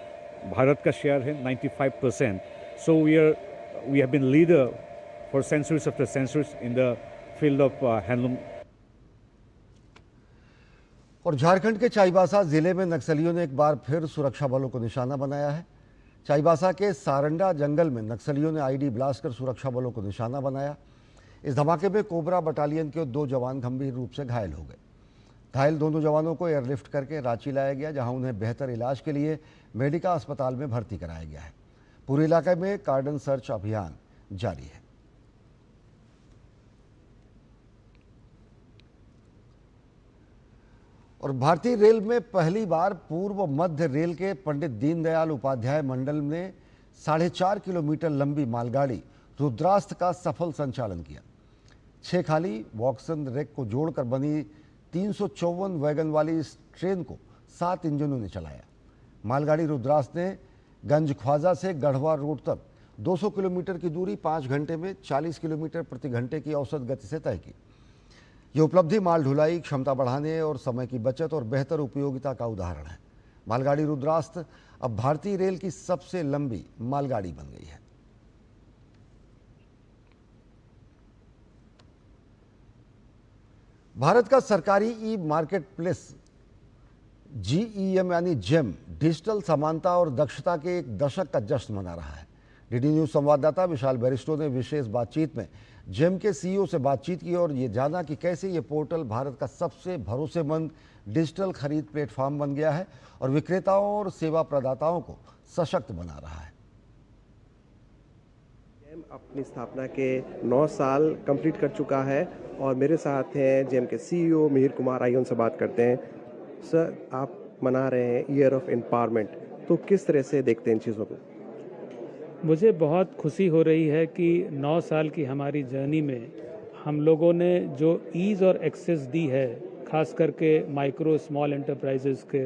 Bharat ka share है 95%. So we have been leader for centuries after centuries in the field of handloom. और झारखंड के चाईबासा जिले में नक्सलियों ने एक बार फिर सुरक्षा बलों को निशाना बनाया है। चाईबासा के सारंडा जंगल में नक्सलियों ने आईडी ब्लास्ट कर सुरक्षा बलों को निशाना बनाया। इस धमाके में कोबरा बटालियन के 2 जवान गंभीर रूप से घायल हो गए। घायल दोनों जवानों को एयरलिफ्ट करके रांची लाया गया, जहां उन्हें बेहतर इलाज के लिए मेडिका अस्पताल में भर्ती कराया गया है। पूरे इलाके में कार्डन सर्च अभियान जारी है। और भारतीय रेल में पहली बार पूर्व मध्य रेल के पंडित दीनदयाल उपाध्याय मंडल ने 4.5 किलोमीटर लंबी मालगाड़ी रुद्रास्थ का सफल संचालन किया। 6 खाली वॉक्सन रेक को जोड़कर बनी 354 वैगन वाली इस ट्रेन को 7 इंजनों ने चलाया। मालगाड़ी रुद्रास्थ ने गंज ख्वाजा से गढ़वा रोड तक 200 किलोमीटर की दूरी 5 घंटे में 40 किलोमीटर प्रति घंटे की औसत गति से तय की। ये उपलब्धि माल ढुलाई क्षमता बढ़ाने और समय की बचत और बेहतर उपयोगिता का उदाहरण है। मालगाड़ी रुद्रास्थ अब भारतीय रेल की सबसे लंबी मालगाड़ी बन गई है। भारत का सरकारी ई मार्केट प्लेस GEM यानी जेम डिजिटल समानता और दक्षता के एक दशक का जश्न मना रहा है। डीडी न्यूज संवाददाता विशाल बैरिस्टो ने विशेष बातचीत में जेम के CEO से बातचीत की और ये जाना कि कैसे ये पोर्टल भारत का सबसे भरोसेमंद डिजिटल खरीद प्लेटफॉर्म बन गया है और विक्रेताओं और सेवा प्रदाताओं को सशक्त बना रहा है। जेम अपनी स्थापना के 9 साल कंप्लीट कर चुका है और मेरे साथ हैं जेम के CEO मिहिर कुमार। आइए उनसे बात करते हैं। सर, आप मना रहे हैं ईयर ऑफ एम्पावरमेंट, तो किस तरह से देखते हैं इन चीज़ों को? मुझे बहुत खुशी हो रही है कि 9 साल की हमारी जर्नी में हम लोगों ने जो ईज़ और एक्सेस दी है, खास करके माइक्रो स्मॉल एंटरप्राइजेस के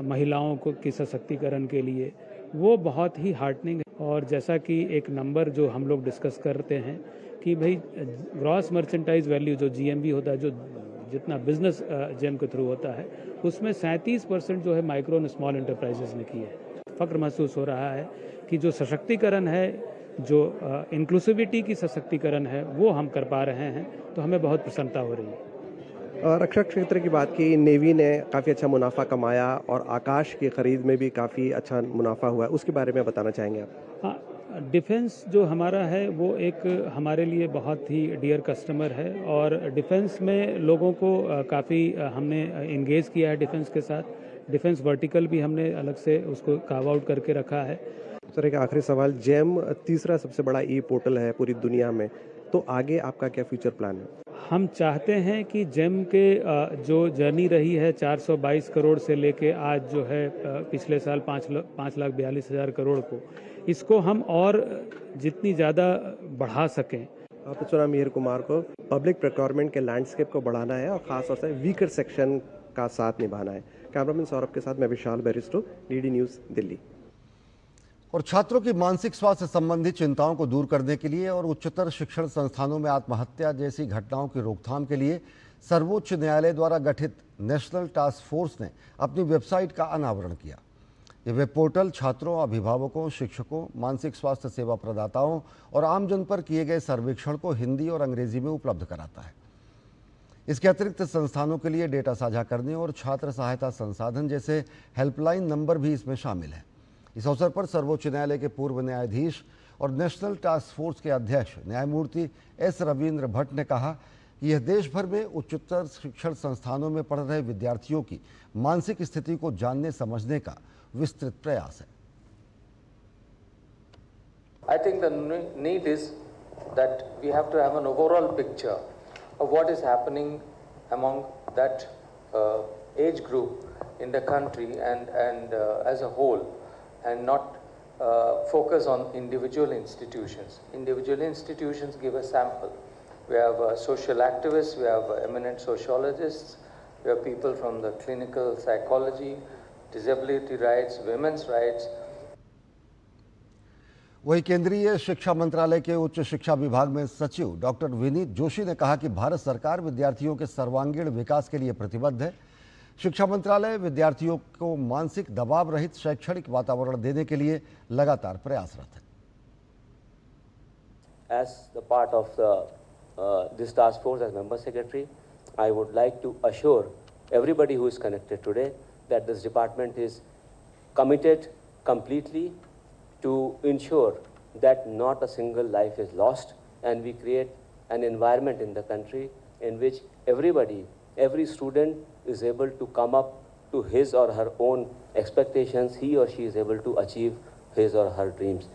महिलाओं को की सशक्तिकरण के लिए, वो बहुत ही हार्टनिंग है। और जैसा कि एक नंबर जो हम लोग डिस्कस करते हैं कि भाई ग्रॉस मर्चेंटाइज वैल्यू जो GMV होता है, जो जितना बिजनेस जेम के थ्रू होता है, उसमें 37% जो है माइक्रो और स्मॉल एंटरप्राइजेस ने की है। फ़ख्र महसूस हो रहा है कि जो सशक्तिकरण है, जो इंक्लूसिविटी की सशक्तिकरण है, वो हम कर पा रहे हैं, तो हमें बहुत प्रसन्नता हो रही है। रक्षा क्षेत्र की बात की, नेवी ने काफ़ी अच्छा मुनाफा कमाया और आकाश की खरीद में भी काफ़ी अच्छा मुनाफा हुआ है, उसके बारे में बताना चाहेंगे आप? हाँ, डिफेंस जो हमारा है वो एक हमारे लिए बहुत ही डियर कस्टमर है और डिफेंस में लोगों को काफ़ी हमने इंगेज किया है डिफेंस के साथ। डिफेंस वर्टिकल भी हमने अलग से उसको कार्व आउट करके रखा है। सर, एक आखिरी सवाल, जेम तीसरा सबसे बड़ा ई पोर्टल है पूरी दुनिया में, तो आगे आपका क्या फ्यूचर प्लान है? हम चाहते हैं कि जेम के जो जर्नी रही है 422 करोड़ से लेके आज जो है पिछले साल 5,42,000 करोड़ को, इसको हम और जितनी ज़्यादा बढ़ा सकें। आपने चुना मिहिर कुमार को। पब्लिक प्रोक्योरमेंट के लैंडस्केप को बढ़ाना है और ख़ास तौर से वीकर सेक्शन का साथ निभाना है। कैमरामैन सौरभ के साथ मैं विशाल बैरिस्टो, डीडी न्यूज़, दिल्ली। और छात्रों की मानसिक स्वास्थ्य संबंधी चिंताओं को दूर करने के लिए और उच्चतर शिक्षण संस्थानों में आत्महत्या जैसी घटनाओं की रोकथाम के लिए सर्वोच्च न्यायालय द्वारा गठित नेशनल टास्क फोर्स ने अपनी वेबसाइट का अनावरण किया। ये वेब पोर्टल छात्रों, अभिभावकों, शिक्षकों, मानसिक स्वास्थ्य सेवा प्रदाताओं और आमजन पर किए गए सर्वेक्षण को हिंदी और अंग्रेजी में उपलब्ध कराता है। इसके अतिरिक्त संस्थानों के लिए डेटा साझा करने और छात्र सहायता संसाधन जैसे हेल्पलाइन नंबर भी इसमें शामिल है। इस अवसर पर सर्वोच्च न्यायालय के पूर्व न्यायाधीश और नेशनल टास्क फोर्स के अध्यक्ष न्यायमूर्ति S. रविंद्र भट्ट ने कहा कि यह देश भर में उच्चतर शिक्षण संस्थानों में पढ़ रहे विद्यार्थियों की मानसिक स्थिति को जानने समझने का विस्तृत प्रयास है। I think the need is that we have to have an overall picture of what is happening among that age group in the country and as a whole, and not focus on individual institutions. Individual institutions give a sample. We have social activists, we have eminent sociologists, we have people from the clinical psychology, disability rights, women's rights. वही केंद्रीय शिक्षा मंत्रालय के उच्च शिक्षा विभाग में सचिव डॉक्टर विनीत जोशी ने कहा कि भारत सरकार विद्यार्थियों के सर्वांगीण विकास के लिए प्रतिबद्ध है। शिक्षा मंत्रालय विद्यार्थियों को मानसिक दबाव रहित शैक्षणिक वातावरण देने के लिए लगातार प्रयासरत है। As the part of this task force as member secretary, I would like to assure everybody who is connected today that this department is committed completely to ensure that not a single life is lost, and we create an environment in the country in which everybody, every student is able to come up to his or her own expectations, he or she is able to achieve his or her dreams.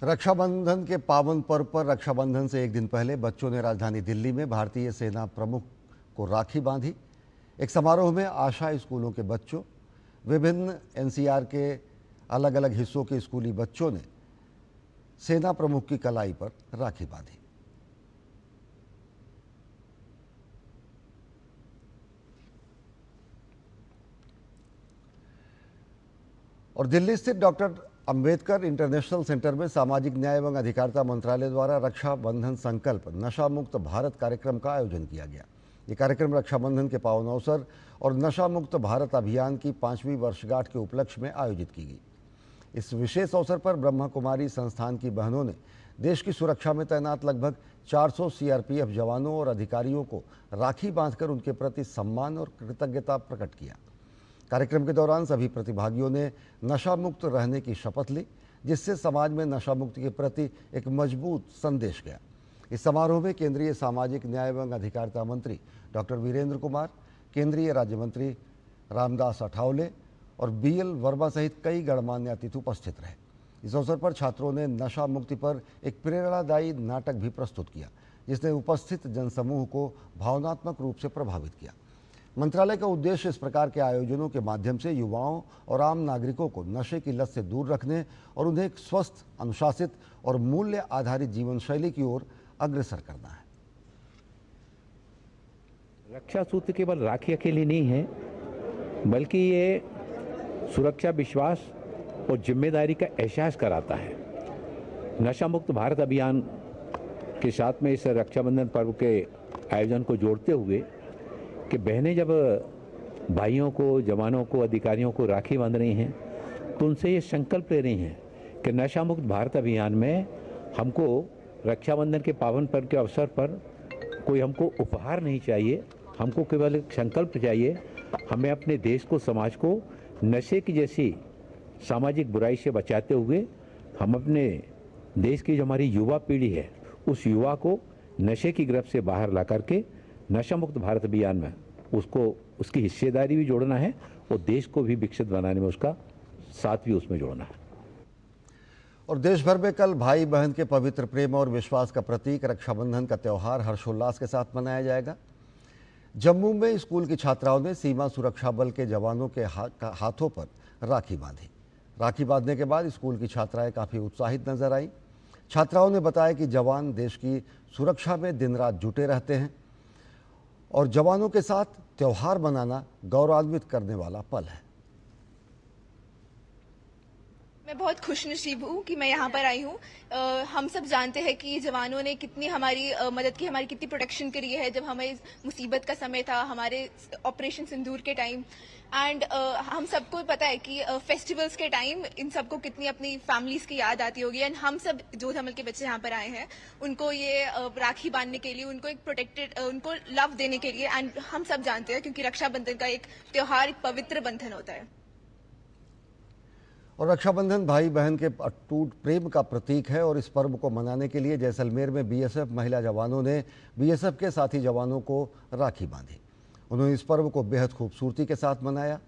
Rakshabandhan के पावन पर्व पर रक्षाबंधन से एक दिन पहले बच्चों ने राजधानी दिल्ली में भारतीय सेना प्रमुख को राखी बांधी। एक समारोह में आशा स्कूलों के बच्चों, विभिन्न एनसीआर के अलग अलग हिस्सों के स्कूली बच्चों ने सेना प्रमुख की कलाई पर राखी बांधी। और दिल्ली स्थित डॉक्टर अंबेडकर इंटरनेशनल सेंटर में सामाजिक न्याय एवं अधिकारिता मंत्रालय द्वारा रक्षाबंधन संकल्प नशा मुक्त भारत कार्यक्रम का आयोजन किया गया। ये कार्यक्रम रक्षाबंधन के पावन अवसर और नशा मुक्त भारत अभियान की 5वीं वर्षगांठ के उपलक्ष्य में आयोजित की गई। इस विशेष अवसर पर ब्रह्मा कुमारी संस्थान की बहनों ने देश की सुरक्षा में तैनात लगभग 400 सीआरपीएफ जवानों और अधिकारियों को राखी बांधकर उनके प्रति सम्मान और कृतज्ञता प्रकट किया। कार्यक्रम के दौरान सभी प्रतिभागियों ने नशा मुक्त रहने की शपथ ली, जिससे समाज में नशा मुक्ति के प्रति एक मजबूत संदेश गया। इस समारोह में केंद्रीय सामाजिक न्याय एवं अधिकारिता मंत्री डॉक्टर वीरेंद्र कुमार, केंद्रीय राज्य मंत्री रामदास अठावले और बीएल वर्मा सहित कई गणमान्य अतिथि उपस्थित रहे। इस अवसर पर छात्रों ने नशा मुक्ति पर एक प्रेरणादायी नाटक भी प्रस्तुत किया, जिसने उपस्थित जनसमूह को भावनात्मक रूप से प्रभावित किया। मंत्रालय का उद्देश्य इस प्रकार के आयोजनों के माध्यम से युवाओं और आम नागरिकों को नशे की लत से दूर रखने और उन्हें एक स्वस्थ, अनुशासित और मूल्य आधारित जीवन शैली की ओर अग्रसर करना है। रक्षा सूत्र केवल राखी अकेली नहीं है, बल्कि ये सुरक्षा, विश्वास और जिम्मेदारी का एहसास कराता है। नशा मुक्त भारत अभियान के साथ में इस रक्षाबंधन पर्व के आयोजन को जोड़ते हुए कि बहनें जब भाइयों को, जवानों को, अधिकारियों को राखी बांध रही हैं तो उनसे ये संकल्प ले रही हैं कि नशा मुक्त भारत अभियान में हमको रक्षाबंधन के पावन पर्व के अवसर पर कोई हमको उपहार नहीं चाहिए, हमको केवल एक संकल्प चाहिए। हमें अपने देश को, समाज को नशे की जैसी सामाजिक बुराई से बचाते हुए हम अपने देश की जो हमारी युवा पीढ़ी है, उस युवा को नशे की गिरफ्त से बाहर ला करके नशा मुक्त भारत अभियान में उसकी हिस्सेदारी भी जोड़ना है और देश को भी विकसित बनाने में उसका साथ भी उसमें जोड़ना है। और देश भर में कल भाई बहन के पवित्र प्रेम और विश्वास का प्रतीक रक्षाबंधन का त्यौहार हर्षोल्लास के साथ मनाया जाएगा। जम्मू में स्कूल की छात्राओं ने सीमा सुरक्षा बल के जवानों के हाथों पर राखी बांधी। राखी बांधने के बाद स्कूल की छात्राएं काफ़ी उत्साहित नजर आईं। छात्राओं ने बताया कि जवान देश की सुरक्षा में दिन रात जुटे रहते हैं और जवानों के साथ त्यौहार मनाना गौरवान्वित करने वाला पल है। मैं बहुत खुशनसीब हूँ कि मैं यहाँ पर आई हूँ। हम सब जानते हैं कि जवानों ने कितनी हमारी मदद की, हमारी कितनी प्रोटेक्शन करी है जब हमें मुसीबत का समय था, हमारे ऑपरेशन सिंदूर के टाइम। एंड हम सबको पता है कि फेस्टिवल्स के टाइम इन सबको कितनी अपनी फैमिलीज की याद आती होगी। एंड हम सब जो धमल के बच्चे यहाँ पर आए हैं उनको ये राखी बांधने के लिए, उनको एक प्रोटेक्टेड, उनको लव देने के लिए। एंड हम सब जानते हैं क्योंकि रक्षाबंधन का एक त्योहार, एक पवित्र बंधन होता है और रक्षाबंधन भाई बहन के अटूट प्रेम का प्रतीक है। और इस पर्व को मनाने के लिए जैसलमेर में बीएसएफ महिला जवानों ने बीएसएफ के साथी जवानों को राखी बांधी। उन्होंने इस पर्व को बेहद खूबसूरती के साथ मनाया।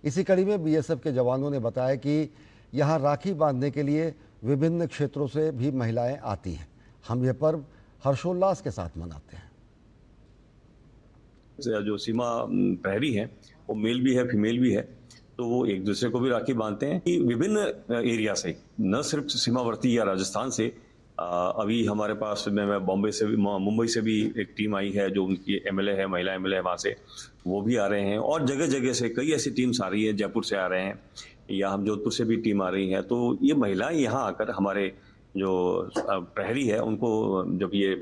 इसी कड़ी में बीएसएफ के जवानों ने बताया कि यहाँ राखी बांधने के लिए विभिन्न क्षेत्रों से भी महिलाएं आती हैं। हम यह पर्व हर्षोल्लास के साथ मनाते हैं। जो सीमा प्रहरी है वो मेल भी है, फीमेल भी है, तो वो एक दूसरे को भी राखी बांधते हैं। विभिन्न एरिया से, न सिर्फ सीमावर्ती या राजस्थान से, अभी हमारे पास मैं बॉम्बे से भी, मुंबई से भी एक टीम आई है जो उनकी एमएलए है, महिला एमएलए है, वहाँ से वो भी आ रहे हैं। और जगह जगह से कई ऐसी टीम्स आ रही है, जयपुर से आ रहे हैं या हम जोधपुर से भी टीम आ रही है। तो ये महिलाएं यहाँ आकर हमारे जो प्रहरी है उनको जब ये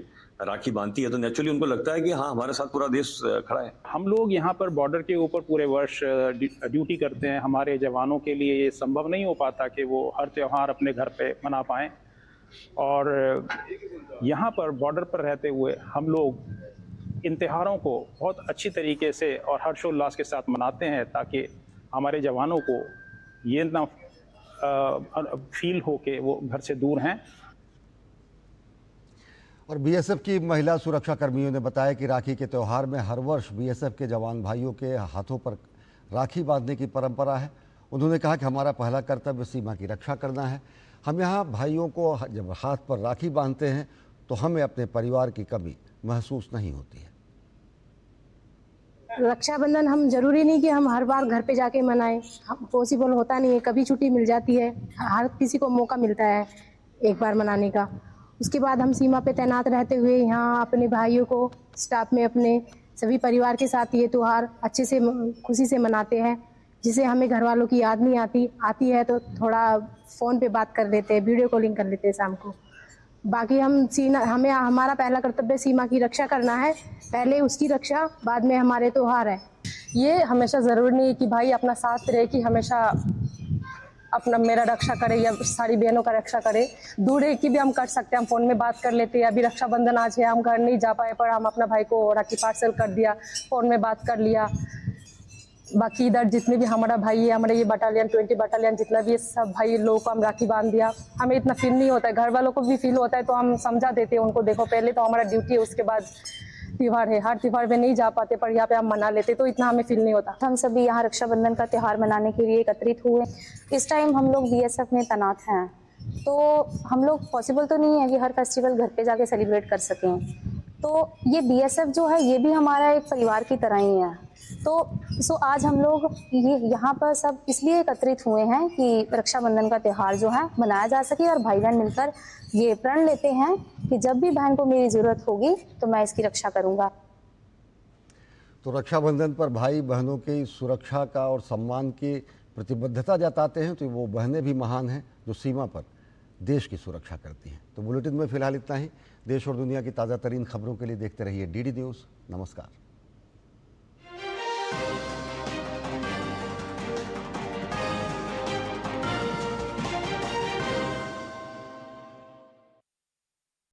राखी बांधती है तो नेचुरली उनको लगता है कि हाँ, हमारे साथ पूरा देश खड़ा है। हम लोग यहाँ पर बॉर्डर के ऊपर पूरे वर्ष ड्यूटी करते हैं। हमारे जवानों के लिए ये संभव नहीं हो पाता कि वो हर त्यौहार अपने घर पे मना पाएं, और यहाँ पर बॉर्डर पर रहते हुए हम लोग इन त्योहारों को बहुत अच्छी तरीके से और हर्षोल्लास के साथ मनाते हैं, ताकि हमारे जवानों को ये ना फील हो कि वो घर से दूर हैं। और बीएसएफ की महिला सुरक्षा कर्मियों ने बताया कि राखी के त्यौहार में हर वर्ष बीएसएफ के जवान भाइयों के हाथों पर राखी बांधने की परंपरा है। उन्होंने कहा कि हमारा पहला कर्तव्य सीमा की रक्षा करना है। हम यहाँ भाइयों को जब हाथ पर राखी बांधते हैं तो हमें अपने परिवार की कमी महसूस नहीं होती है। रक्षाबंधन हम जरूरी नहीं कि हम हर बार घर पे जाके मनाएं, पॉसिबल होता नहीं है, कभी छुट्टी मिल जाती है, हर किसी को मौका मिलता है एक बार मनाने का। उसके बाद हम सीमा पे तैनात रहते हुए यहाँ अपने भाइयों को स्टाफ में अपने सभी परिवार के साथ ये त्यौहार अच्छे से खुशी से मनाते हैं, जिसे हमें घर वालों की याद नहीं आती है तो थोड़ा फ़ोन पे बात कर लेते हैं, वीडियो कॉलिंग कर लेते हैं शाम को। बाकी हमें हमारा पहला कर्तव्य सीमा की रक्षा करना है, पहले उसकी रक्षा बाद में हमारे त्यौहार है। ये हमेशा ज़रूरी नहीं है कि भाई अपना साथ रहे कि हमेशा अपना मेरा रक्षा करे या सारी बहनों का रक्षा करे। दूर है कि भी हम कर सकते हैं, हम फ़ोन में बात कर लेते हैं। अभी रक्षाबंधन आज है, हम घर नहीं जा पाए पर हम अपना भाई को राखी पार्सल कर दिया, फ़ोन में बात कर लिया। बाकी इधर जितने भी हमारा भाई है, हमारे ये बटालियन 20 बटालियन जितना भी है, सब भाई लोगों को हम राखी बांध दिया। हमें इतना फील नहीं होता है, घर वालों को भी फील होता है तो हम समझा देते हैं उनको, देखो पहले तो हमारा ड्यूटी है, उसके बाद त्यौहार है। हर त्यौहार में नहीं जा पाते पर यहाँ पे हम मना लेते तो इतना हमें फील नहीं होता। हम सभी यहाँ रक्षाबंधन का त्यौहार मनाने के लिए एकत्रित हुए। इस टाइम हम लोग बीएसएफ में तैनात हैं, तो हम लोग पॉसिबल तो नहीं है कि हर फेस्टिवल घर पे जाके सेलिब्रेट कर सकें। तो ये बीएसएफ जो है ये भी हमारा एक परिवार की तरह ही है। तो आज हम लोग ये यहाँ पर सब इसलिए एकत्रित हुए हैं कि रक्षाबंधन का त्यौहार जो है मनाया जा सके और भाई बहन मिलकर ये प्रण लेते हैं कि जब भी बहन को मेरी ज़रूरत होगी तो मैं इसकी रक्षा करूँगा। तो रक्षाबंधन पर भाई बहनों की सुरक्षा का और सम्मान की प्रतिबद्धता जताते हैं, तो वो बहनें भी महान हैं जो सीमा पर देश की सुरक्षा करती हैं। तो बुलेटिन में फिलहाल इतना ही। देश और दुनिया की ताज़ा तरीन खबरों के लिए देखते रहिए डीडी न्यूज़। नमस्कार।